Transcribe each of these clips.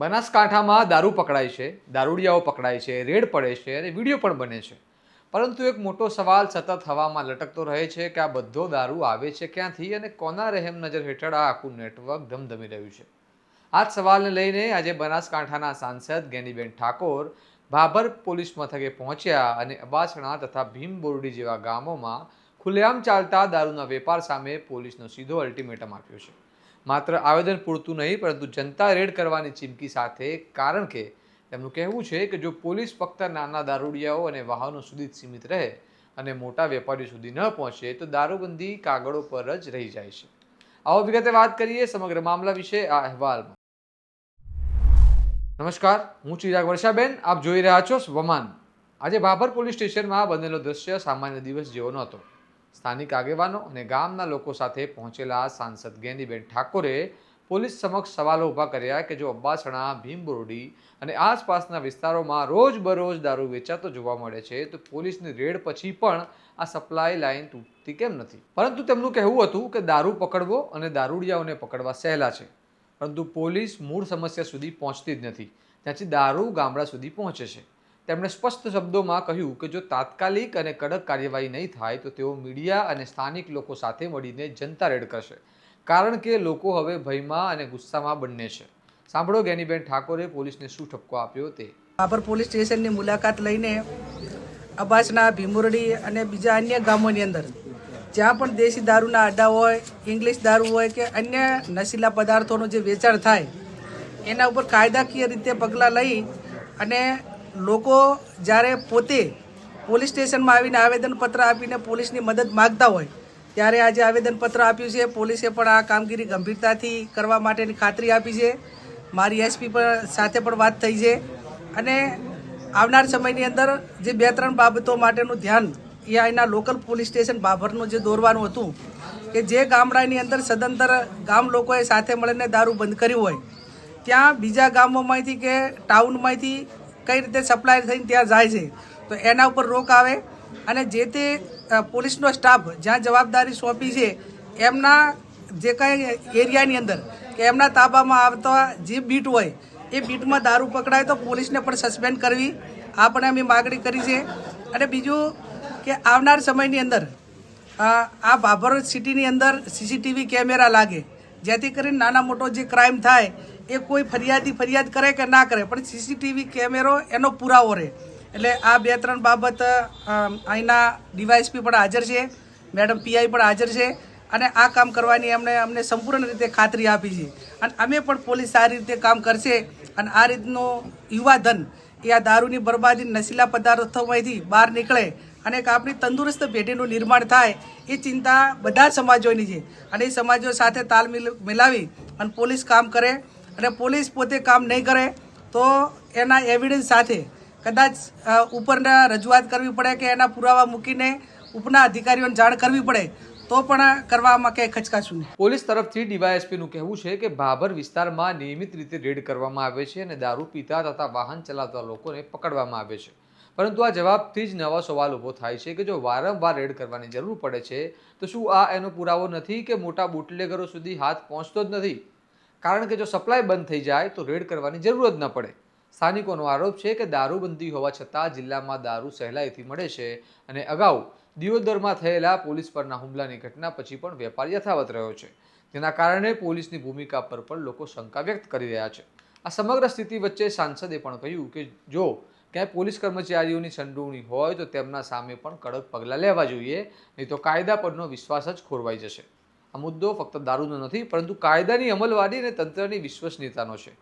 બનાસકાંઠામાં દારૂ પકડાય છે, દારૂડિયાઓ પકડાય છે, રેડ પડે છે અને વિડીયો પણ બને છે. પરંતુ એક મોટો સવાલ સતત હવામાં લટકતો રહે છે કે આ બધો દારૂ આવે છે ક્યાંથી અને કોના રહેમ નજર હેઠળ આ આખું નેટવર્ક ધમધમી રહ્યું છે. આ જ સવાલને લઈને આજે બનાસકાંઠાના સાંસદ ગેનીબેન ઠાકોર ભાભર પોલીસ મથકે પહોંચ્યા અને અબાસણા તથા ભીમબોરડી જેવા ગામોમાં ખુલ્લેઆમ ચાલતા દારૂના વેપાર સામે પોલીસનો સીધો અલ્ટિમેટમ આપ્યો છે. માત્ર આવેદન પૂરતું નહીં, પરંતુ જનતા રેડ કરવાની ચીમકી સાથે. કારણ કે તેમનું કહેવું છે કે જો પોલીસ ફક્ત નાના દારૂડિયાઓ અને વાહનો સુધી જ સીમિત રહે અને મોટા વેપારીઓ સુધી ન પહોંચે તો દારૂબંધી કાગળો પર જ રહી જાય છે. આવો વિગતે વાત કરીએ સમગ્ર મામલા વિશે આ અહેવાલમાં. નમસ્કાર, હું ચિરાગ વર્ષાબેન, આપ જોઈ રહ્યા છો સ્વમાન. આજે ભાભર પોલીસ સ્ટેશનમાં બનેલો દ્રશ્ય સામાન્ય દિવસ જેવો નહોતો. સ્થાનિક આગેવાનો અને ગામના લોકો સાથે પહોંચેલા સાંસદ ગેનીબેન ઠાકોરે પોલીસ સમક્ષ સવાલો ઊભા કર્યા કે જો અબ્બાસણા, ભીમબોરડી અને આસપાસના વિસ્તારોમાં રોજબરોજ દારૂ વેચાતો જોવા મળે છે તો પોલીસની રેડ પછી પણ આ સપ્લાય લાઇન તૂટતી કેમ નથી. પરંતુ તેમનું કહેવું હતું કે દારૂ પકડવો અને દારૂડિયાઓને પકડવા સહેલા છે, પરંતુ પોલીસ મૂળ સમસ્યા સુધી પહોંચતી જ નથી, ત્યાંથી દારૂ ગામડા સુધી પહોંચે છે. તેમણે સ્પષ્ટ શબ્દોમાં કહ્યું કે જો તાત્કાલિક અને કડક કાર્યવાહી નહીં થાય તો તેઓ મીડિયા અને સ્થાનિક લોકો સાથે મળીને જનતા રેડ કરશે. કારણ કે લોકો હવે ભયમાં અને ગુસ્સામાં બંને છે. સાંભળો ગેનીબેન ઠાકોરે પોલીસને શું ઠપકો આપ્યો તે. ભાભર પોલીસ સ્ટેશનની મુલાકાત લઈને અબાસના, ભીમબોરડી અને બીજા અન્ય ગામોની અંદર જ્યાં પણ દેશી દારૂના અડ્ડા હોય, ઇંગ્લિશ દારૂ હોય કે અન્ય નશીલા પદાર્થોનું જે વેચાણ થાય એના ઉપર કાયદાકીય રીતે પગલાં લઈ અને લોકો જ્યારે પોતે પોલીસ સ્ટેશનમાં આવીને આવેદનપત્ર આપીને પોલીસની મદદ માગતા હોય ત્યારે આજે આવેદનપત્ર આપ્યું છે. પોલીસે પણ આ કામગીરી ગંભીરતાથી કરવા માટેની ખાતરી આપી છે. મારી એસપી સાથે પણ વાત થઈ છે અને આવનાર સમયની અંદર જે 2-3 બાબતો માટેનું ધ્યાન એ અહીંના લોકલ પોલીસ સ્ટેશન ભાભરનું જે દોરવાનું હતું કે જે ગામડાની અંદર સદંતર ગામ લોકોએ સાથે મળીને દારૂ બંધ કર્યું હોય ત્યાં બીજા ગામોમાંથી કે ટાઉનમાંથી કઈ રીતે સપ્લાય થઈને ત્યાં જાય છે તો એના ઉપર રોક આવે અને જે તે પોલીસનો સ્ટાફ જ્યાં જવાબદારી સોંપી છે એમના જે કાંઈ એરિયાની અંદર કે એમના તાબામાં આવતા જે બીટ હોય એ બીટમાં દારૂ પકડાય તો પોલીસને પણ સસ્પેન્ડ કરવી, આ પણ અમે માગણી કરી છે. અને બીજું કે આવનાર સમયની અંદર આ ભાભર સિટીની અંદર સીસીટીવી કેમેરા લાગે જેથી કરીને નાના મોટો જે ક્રાઇમ થાય એ કોઈ ફરિયાદ કરે કે ના કરે પણ સીસીટીવી કેમેરો એનો પુરાવો રહે. એટલે આ 2-3 બાબત અહીંના ડીવાયએસપી પણ હાજર છે, મેડમ પીઆઈ પણ હાજર છે અને આ કામ કરવાની અમને સંપૂર્ણ રીતે ખાતરી આપી છે. અને અમે પણ પોલીસ સારી રીતે કામ કરશે અને આ રીતનું યુવાધન એ આ દારૂની બરબાદી, નશીલા પદાર્થોમાંથી બહાર નીકળે અને એક આપણી તંદુરસ્ત પેઢીનું નિર્માણ થાય એ ચિંતા બધા સમાજોની છે. અને એ સમાજો સાથે તાલ મિલાવી અને પોલીસ કામ કરે અને પોલીસ પોતે કામ નહીં કરે તો એના એવિડન્સ સાથે કદાચ ઉપરના રજૂઆત કરવી પડે કે એના પુરાવા મૂકીને ઉપરના અધિકારીઓને જાણ કરવી પડે તો પણ કરવામાં ક્યાંય ખચકાશું નહીં. પોલીસ તરફથી ડીવાયએસપીનું કહેવું છે કે ભાભર વિસ્તારમાં નિયમિત રીતે રેડ કરવામાં આવે છે અને દારૂ પીતા તથા વાહન ચલાવતા લોકોને પકડવામાં આવે છે. પરંતુ આ જવાબથી જ નવો સવાલ ઊભો થાય છે કે જો વારંવાર રેડ કરવાની જરૂર પડે છે તો શું આ એનો પુરાવો નથી કે મોટા બુટલેગરો સુધી હાથ પહોંચતો જ નથી? કારણ કે જો સપ્લાય બંધ થઈ જાય તો રેડ કરવાની જરૂર જ ન પડે. સ્થાનિકોનો આરોપ છે કે દારૂબંધી હોવા છતાં જિલ્લામાં દારૂ સહેલાઈથી મળે છે અને અગાઉ દિયોદરમાં થયેલા પોલીસ પરના હુમલાની ઘટના પછી પણ વેપાર યથાવત રહ્યો છે. જેના કારણે પોલીસની ભૂમિકા પર પણ લોકો શંકા વ્યક્ત કરી રહ્યા છે. આ સમગ્ર સ્થિતિ વચ્ચે સાંસદે પણ કહ્યું કે જો ક્યાંય પોલીસ કર્મચારીઓની સંડોવણી હોય તો તેમના સામે પણ કડક પગલાં લેવા જોઈએ, નહીં તો કાયદા પરનો વિશ્વાસ જ ખોરવાઈ જશે. આ મુદ્દો ફક્ત દારૂનો નથી, પરંતુ કાયદાની અમલવારી અને તંત્રની વિશ્વસનીયતાનો છે.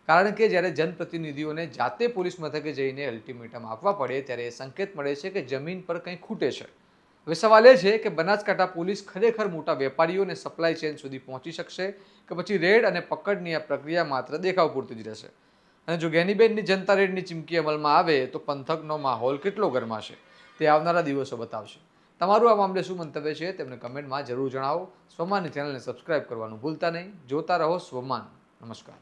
કારણ કે જ્યારે જનપ્રતિનિધિઓને જાતે પોલીસ મથકે જઈને અલ્ટિમેટમ આપવા પડે ત્યારે એ સંકેત મળે છે કે જમીન પર કંઈ ખૂટે છે. હવે સવાલ એ છે કે બનાસકાંઠા પોલીસ ખરેખર મોટા વેપારીઓ અને સપ્લાય ચેન સુધી પહોંચી શકશે કે પછી રેડ અને પકડની આ પ્રક્રિયા માત્ર દેખાવ પૂરતી જ રહેશે. અને જો ગેનીબેનની જનતા રેડની ચીમકી અમલમાં આવે તો પંથકનો માહોલ કેટલો ગરમાશે તે આવનારા દિવસો બતાવશે. તમારું આ મામલે શું મંતવ્ય છે તેમને કમેન્ટમાં જરૂર જણાવો. સ્વમાનની ચેનલને સબસ્ક્રાઇબ કરવાનું ભૂલતા નહીં. જોતા રહો સ્વમાન. નમસ્કાર.